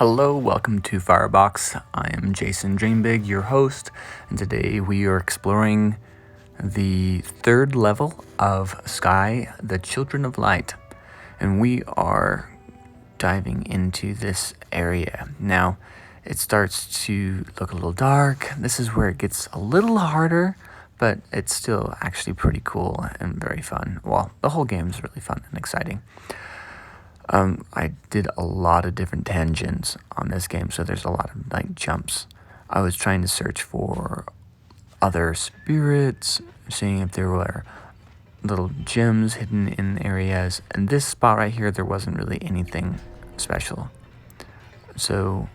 Hello, welcome to Firebox. I am Jason Dreambig, your host, and today we are exploring the third level of Sky, the Children of Light, and we are diving into this area. Now, it starts to look a little dark. This is where it gets a little harder, but it's still actually pretty cool and very fun. Well, the whole game is really fun and exciting. I did a lot of different tangents on this game, so there's a lot of jumps. I was trying to search for other spirits, seeing if there were little gems hidden in areas. And this spot right here, there wasn't really anything special. So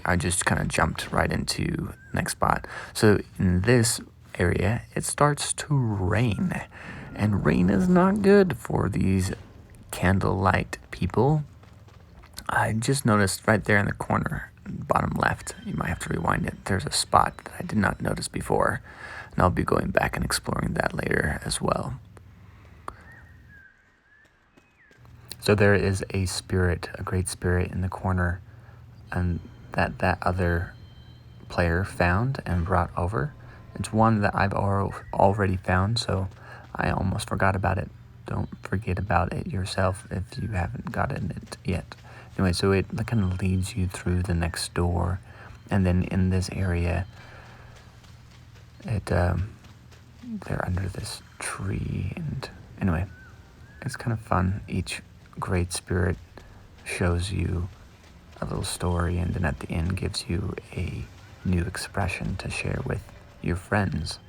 I just kind of jumped right into the next spot. So in this area, it starts to rain. And rain is not good for these candlelight people. I just noticed right there in the corner, bottom left, you might have to rewind it, there's a spot that I did not notice before, and I'll be going back and exploring that later as well. So there is a spirit, a great spirit in the corner, and that other player found and brought over. It's one that I've already found, so I almost forgot about it. Don't forget about it yourself if you haven't gotten it yet. Anyway, so it kind of leads you through the next door, and then in this area, they're under this tree, and anyway, it's kind of fun. Each great spirit shows you a little story, and then at the end gives you a new expression to share with your friends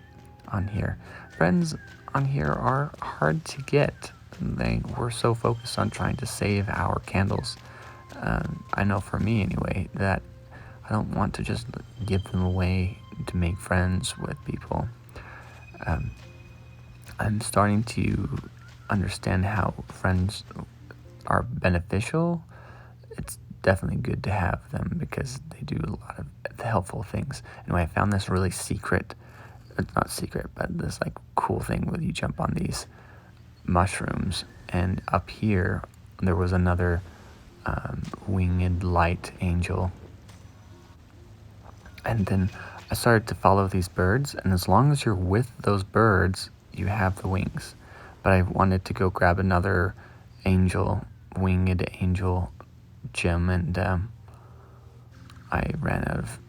on here. Friends on here are hard to get. We're so focused on trying to save our candles. I know for me anyway, that I don't want to just give them away to make friends with people. I'm starting to understand how friends are beneficial. It's definitely good to have them because they do a lot of helpful things. Anyway, I found this really secret, not secret, but this cool thing where you jump on these mushrooms, and up here there was another winged light angel, and then I started to follow these birds, and as long as you're with those birds you have the wings. But I wanted to go grab another winged angel gem, and I ran out of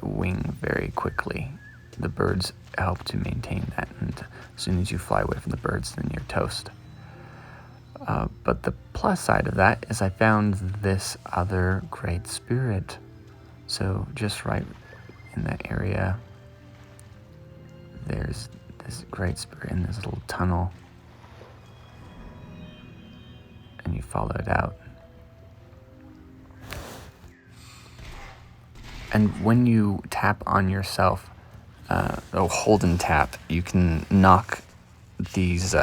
wing very quickly. The birds help to maintain that, and as soon as you fly away from the birds, then you're toast. But the plus side of that is I found this other great spirit. So just right in that area, there's this great spirit in this little tunnel, and you follow it out. And when you tap on yourself, hold and tap, you can knock these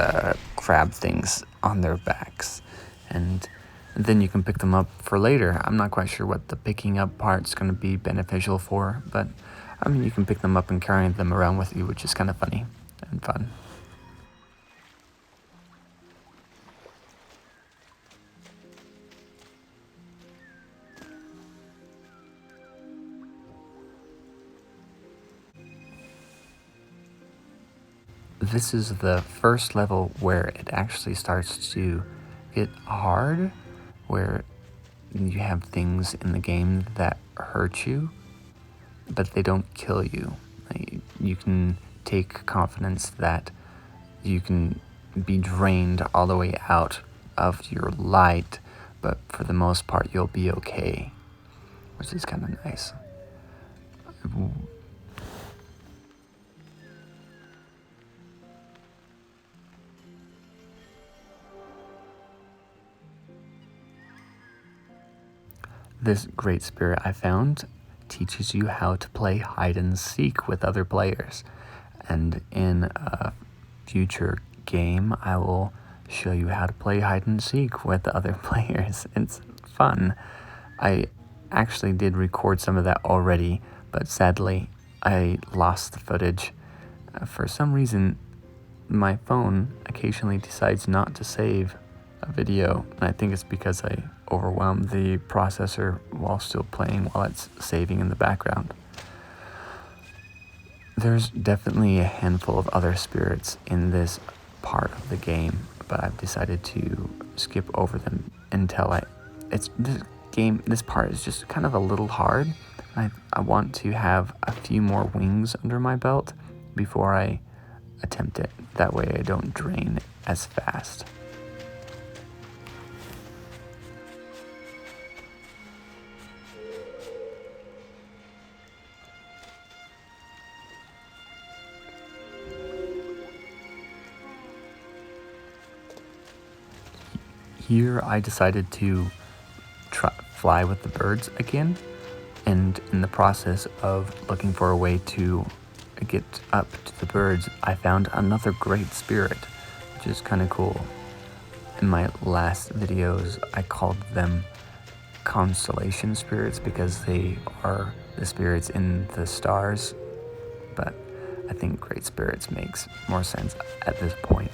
crab things on their backs, and then you can pick them up for later. I'm not quite sure what the picking up part's going to be beneficial for, but I mean, you can pick them up and carry them around with you, which is kind of funny and fun. This is the first level where it actually starts to get hard, where you have things in the game that hurt you, but they don't kill you. You can take confidence that you can be drained all the way out of your light, but for the most part you'll be okay, which is kind of nice. This great spirit I found teaches you how to play hide and seek with other players. And in a future game, I will show you how to play hide and seek with other players. It's fun. I actually did record some of that already, but sadly, I lost the footage. For some reason, my phone occasionally decides not to save a video, and I think it's because I overwhelm the processor while still playing while it's saving in the background. There's definitely a handful of other spirits in this part of the game, but I've decided to skip over them until this part is just kind of a little hard. I want to have a few more wings under my belt before I attempt it. That way I don't drain as fast. Here I decided to fly with the birds again, and in the process of looking for a way to get up to the birds, I found another great spirit, which is kind of cool. In my last videos, I called them constellation spirits because they are the spirits in the stars, but I think great spirits makes more sense at this point.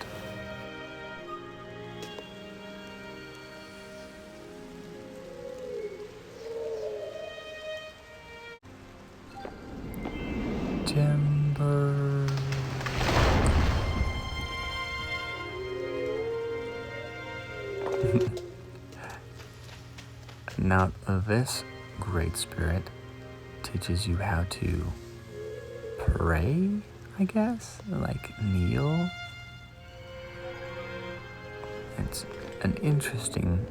Timber. Now this great spirit teaches you how to pray, I guess, like kneel. It's an interesting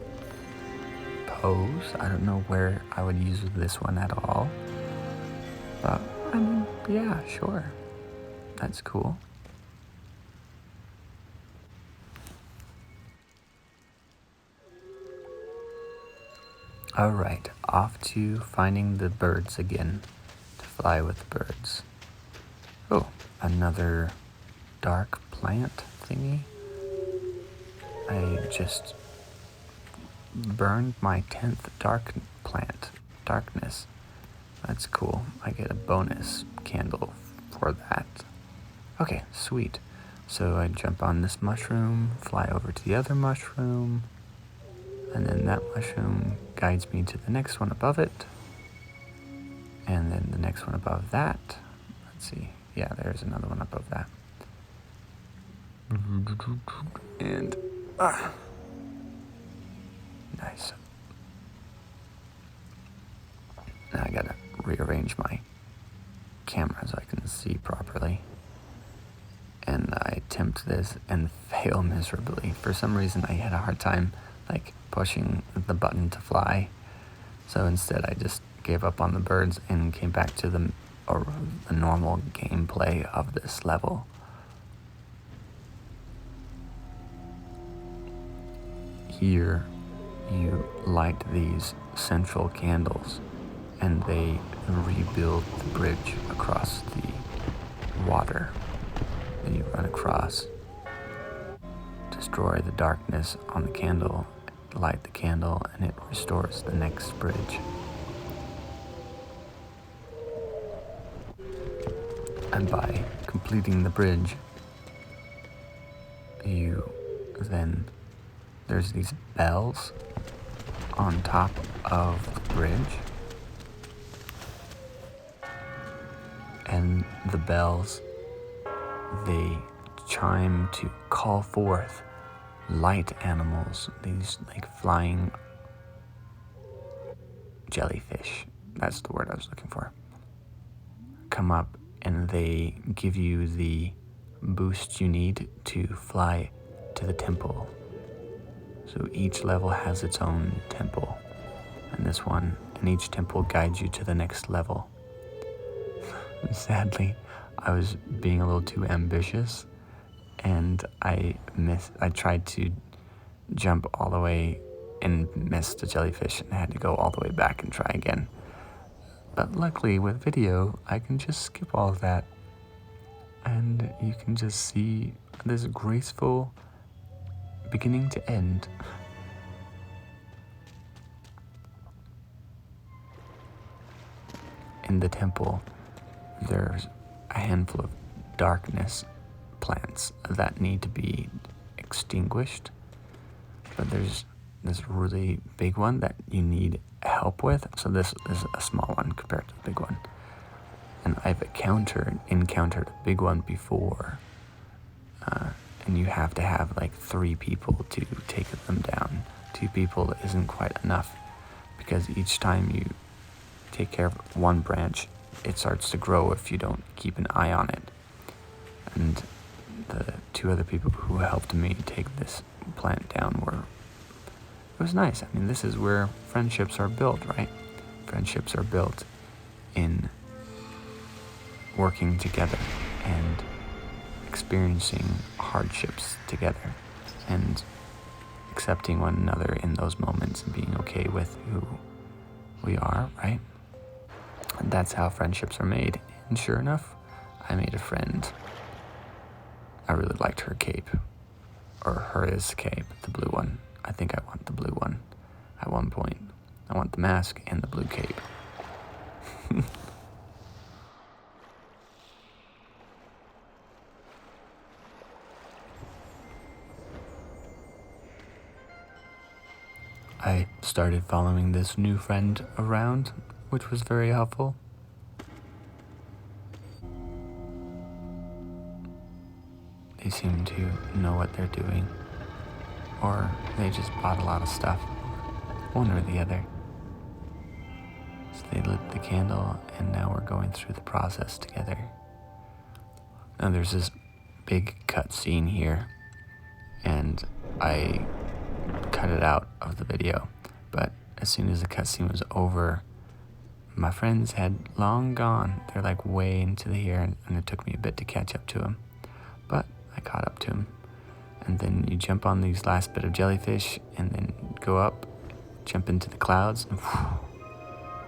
pose. I don't know where I would use this one at all, but I mean, yeah, sure. That's cool. Alright, off to finding the birds again, to fly with the birds. Oh, another dark plant thingy. I just burned my 10th darkness. That's cool. I get a bonus candle for that. Okay, sweet. So I jump on this mushroom, fly over to the other mushroom, and then that mushroom guides me to the next one above it, and then the next one above that. Let's see. Yeah, there's another one above that. And nice. Now I gotta rearrange my camera so I can see properly. And I attempt this and fail miserably. For some reason I had a hard time pushing the button to fly. So instead I just gave up on the birds and came back to the normal gameplay of this level. Here you light these central candles and they rebuild the bridge across the water that you run across. Destroy the darkness on the candle, light the candle, and it restores the next bridge. And by completing the bridge, there's these bells on top of the bridge. And the bells, they chime to call forth light animals, these flying jellyfish, that's the word I was looking for, come up and they give you the boost you need to fly to the temple. So each level has its own temple, and each temple guides you to the next level. Sadly, I was being a little too ambitious, and I tried to jump all the way and missed the jellyfish, and I had to go all the way back and try again. But luckily with video, I can just skip all of that, and you can just see this graceful beginning to end. In the temple, there's a handful of darkness plants that need to be extinguished, but there's this really big one that you need help with. So this is a small one compared to the big one. And I've encountered a big one before. And you have to have like 3 people to take them down. 2 people isn't quite enough, because each time you take care of one branch, it starts to grow if you don't keep an eye on it. And the 2 other people who helped me take this plant down it was nice. I mean, this is where friendships are built, right? Friendships are built in working together and experiencing hardships together and accepting one another in those moments and being okay with who we are, right? And that's how friendships are made. And sure enough, I made a friend. I really liked her cape, or hers cape, the blue one. I think I want the blue one at one point. I want the mask and the blue cape. I started following this new friend around, which was very helpful. They seem to know what they're doing, or they just bought a lot of stuff, one or the other. So they lit the candle, and now we're going through the process together. Now there's this big cut scene here, and I cut it out of the video, but as soon as the cutscene was over, my friends had long gone. They're like way into the here, and it took me a bit to catch up to them, but I caught up to them. And then you jump on these last bit of jellyfish, and then go up, jump into the clouds, and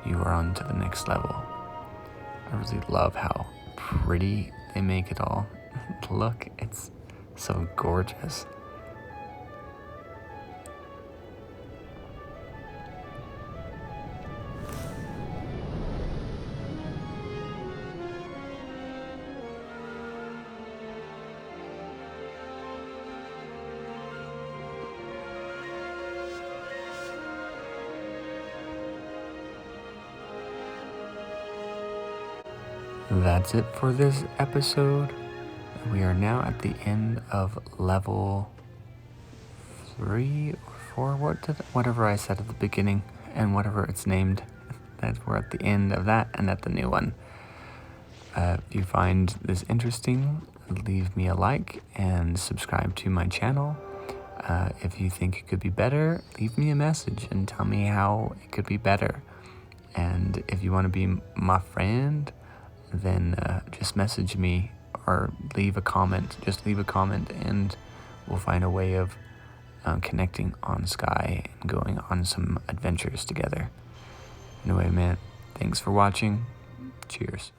you are on to the next level. I really love how pretty they make it all. Look, it's so gorgeous. That's it for this episode. We are now at the end of level 3 or 4, whatever I said at the beginning, and whatever it's named. We're at the end of that and at the new one. If you find this interesting, leave me a like and subscribe to my channel. If you think it could be better, leave me a message and tell me how it could be better. And if you want to be my friend, then just message me or leave a comment. Just leave a comment, and we'll find a way of connecting on Sky and going on some adventures together. Anyway, man, thanks for watching. Cheers.